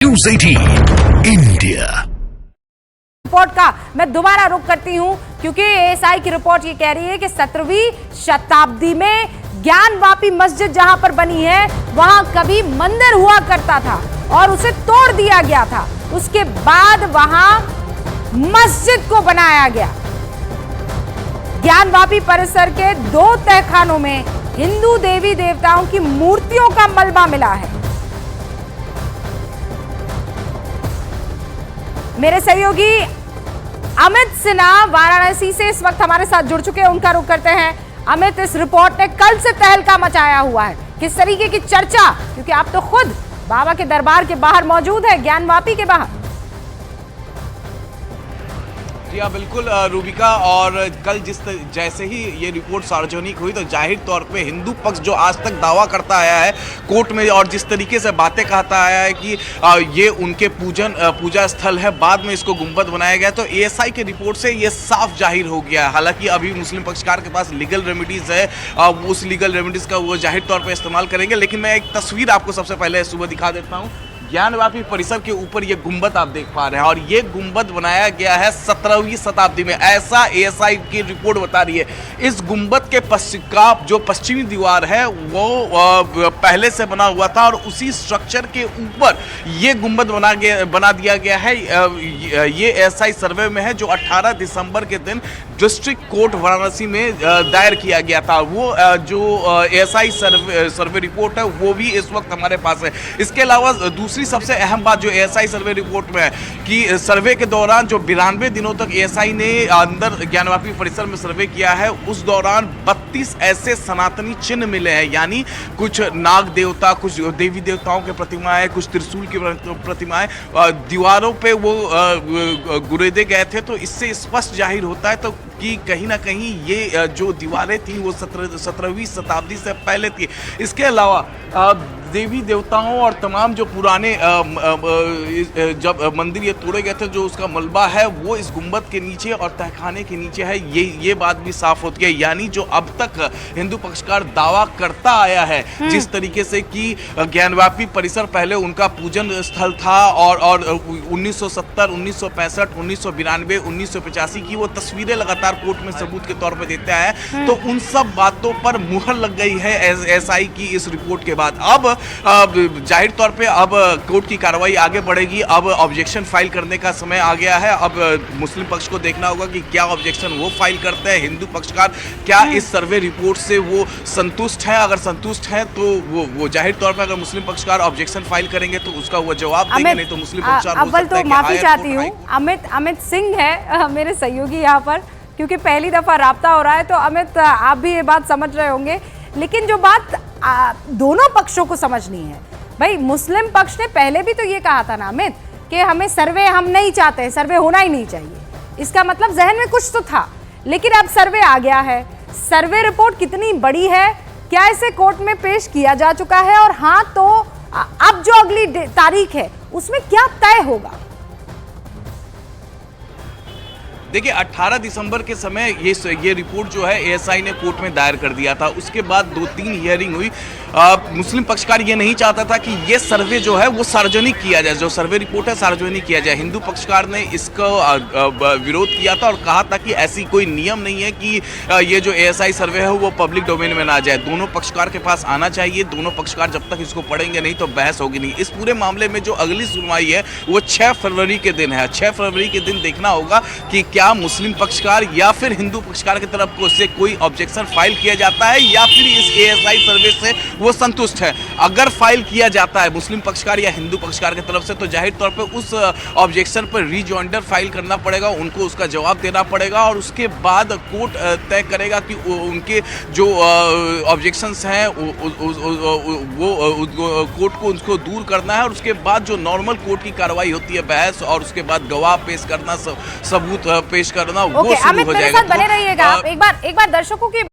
News 18 India report का मैं दोबारा रुख करती हूं क्योंकि एएसआई की रिपोर्ट ये कह रही है कि 17वीं शताब्दी में ज्ञानवापी मस्जिद जहां पर बनी है वहां कभी मंदिर हुआ करता था और उसे तोड़ दिया गया था। उसके बाद वहां मस्जिद को बनाया गया। ज्ञानवापी परिसर के 2 तहखानों में हिंदू देवी देवताओं की मूर्तियों का मलबा मिला है। मेरे सहयोगी अमित सिन्हा वाराणसी से इस वक्त हमारे साथ जुड़ चुके हैं, उनका रुख करते हैं। अमित, इस रिपोर्ट ने कल से तहलका मचाया हुआ है, किस तरीके की चर्चा, क्योंकि आप तो खुद बाबा के दरबार के बाहर मौजूद है, ज्ञानवापी के बाहर। जी हाँ, बिल्कुल रूबिका। और कल जैसे ही ये रिपोर्ट सार्वजनिक हुई तो जाहिर तौर पे हिंदू पक्ष जो आज तक दावा करता आया है कोर्ट में और जिस तरीके से बातें कहता आया है कि ये उनके पूजा स्थल है, बाद में इसको गुंबद बनाया गया, तो एएसआई की रिपोर्ट से ये साफ जाहिर हो गया है। हालांकि अभी मुस्लिम पक्षकार के पास लीगल रेमेडीज है, उस लीगल रेमेडीज का वो जाहिर तौर पर इस्तेमाल करेंगे। लेकिन मैं एक तस्वीर आपको सबसे पहले सुबह दिखा देता हूँ। ज्ञानवापी परिसर के ऊपर ये गुंबद आप देख पा रहे हैं और ये गुंबद बनाया गया है 17वीं शताब्दी में, ऐसा एएसआई की रिपोर्ट बता रही है। इस गुंबद के जो पश्चिमी दीवार है वो पहले से बना हुआ था और उसी स्ट्रक्चर के ऊपर ये गुंबद बना दिया गया है। ये एएसआई सर्वे में है जो 18 दिसंबर के दिन डिस्ट्रिक्ट कोर्ट वाराणसी में दायर किया गया था। वो जो एएसआई सर्वे रिपोर्ट है वो भी इस वक्त हमारे पास है। इसके अलावा दूसरी सबसे अहम बात जो एएसआई सर्वे रिपोर्ट में है कि सर्वे के दौरान जो 92 दिनों तक एएसआई ने अंदर ज्ञानवापी परिसर में सर्वे किया है, उस दौरान 32 ऐसे सनातनी चिन्ह मिले हैं, यानी कुछ नाग देवता, कुछ देवी देवताओं के प्रतिमाएं, कुछ त्रिशूल की प्रतिमाएं दीवारों पे वो गुरेदे गए थे। तो इससे स्पष्ट जाहिर होता है तो कि कहीं ना कहीं ये जो दीवारें थी वो 17वीं शताब्दी से पहले थी। इसके अलावा देवी देवताओं और तमाम जो पुराने जब मंदिर ये तोड़े गए थे जो उसका मलबा है वो इस गुंबद के नीचे और तहखाने के नीचे है। ये बात भी साफ होती है, यानी जो अब तक हिंदू पक्षकार दावा करता आया है जिस तरीके से कि ज्ञानवापी परिसर पहले उनका पूजन स्थल था और 1970, 1965, 1992, 1985 की वो तस्वीरें लगातार कोर्ट में सबूत के तौर पर देते आए, तो उन सब बातों पर मुहर लग गई है एएसआई की इस रिपोर्ट के बाद। अब जाहिर तौर पे अब कोर्ट की कार्रवाई आगे बढ़ेगी। अब ऑब्जेक्शन फाइल करने का समय आ गया है। अब मुस्लिम पक्ष को देखना होगा कि क्या ऑब्जेक्शन वो फाइल करते हैं। हिंदू पक्षकार क्या इस सर्वे रिपोर्ट से वो संतुष्ट है? अगर संतुष्ट है तो वो जाहिर तौर पर अगर मुस्लिम पक्षकार ऑब्जेक्शन फाइल करेंगे तो उसका वो जवाब देंगे, नहीं तो मुस्लिम पक्षकार अव्वल तो माफी चाहती हूँ, अमित सिंह है मेरे सहयोगी यहाँ पर, क्योंकि पहली दफा राब्ता हो रहा है। तो अमित, आप भी ये बात समझ रहे होंगे, लेकिन जो बात दोनों पक्षों को समझनी है भाई, मुस्लिम पक्ष ने पहले भी तो ये कहा था ना अमित कि हमें सर्वे हम नहीं चाहते, सर्वे होना ही नहीं चाहिए। इसका मतलब जहन में कुछ तो था, लेकिन अब सर्वे आ गया है। सर्वे रिपोर्ट कितनी बड़ी है, क्या इसे कोर्ट में पेश किया जा चुका है? और हाँ, तो अब जो अगली तारीख है उसमें क्या तय होगा? देखिए, 18 दिसंबर के समय ये रिपोर्ट जो है एएसआई ने कोर्ट में दायर कर दिया था। उसके बाद 2-3 हियरिंग हुई। मुस्लिम पक्षकार ये नहीं चाहता था कि ये सर्वे जो है वो सार्वजनिक किया जाए, जो सर्वे रिपोर्ट है सार्वजनिक किया जाए। हिंदू पक्षकार ने इसका विरोध किया था और कहा था कि ऐसी कोई नियम नहीं है कि ये जो एएसआई सर्वे है वो पब्लिक डोमेन में ना जाए, दोनों पक्षकार के पास आना चाहिए। दोनों पक्षकार जब तक इसको पढ़ेंगे नहीं तो बहस होगी नहीं। इस पूरे मामले में जो अगली सुनवाई है वो 6 फरवरी के दिन है। 6 फरवरी के दिन देखना होगा कि क्या मुस्लिम पक्षकार या फिर हिंदू पक्षकार की तरफ से कोई ऑब्जेक्शन फाइल किया जाता है या फिर इस एएसआई सर्वे से वो संतुष्ट है। अगर फाइल किया जाता है मुस्लिम पक्षकार या हिंदू पक्षकार की तरफ से तो जाहिर तौर पे उस ऑब्जेक्शन पर रीजॉइंडर फाइल करना पड़ेगा, उनको उसका जवाब देना पड़ेगा और उसके बाद कोर्ट तय करेगा कि उनके जो ऑब्जेक्शंस हैं वो कोर्ट को उनको दूर करना है। और उसके बाद जो नॉर्मल कोर्ट की कार्रवाई होती है, बहस और उसके बाद गवाह पेश करना, सबूत पेश करना, वो शुरू हो जाएगा। बने रहिएगा आप। एक बार दर्शकों की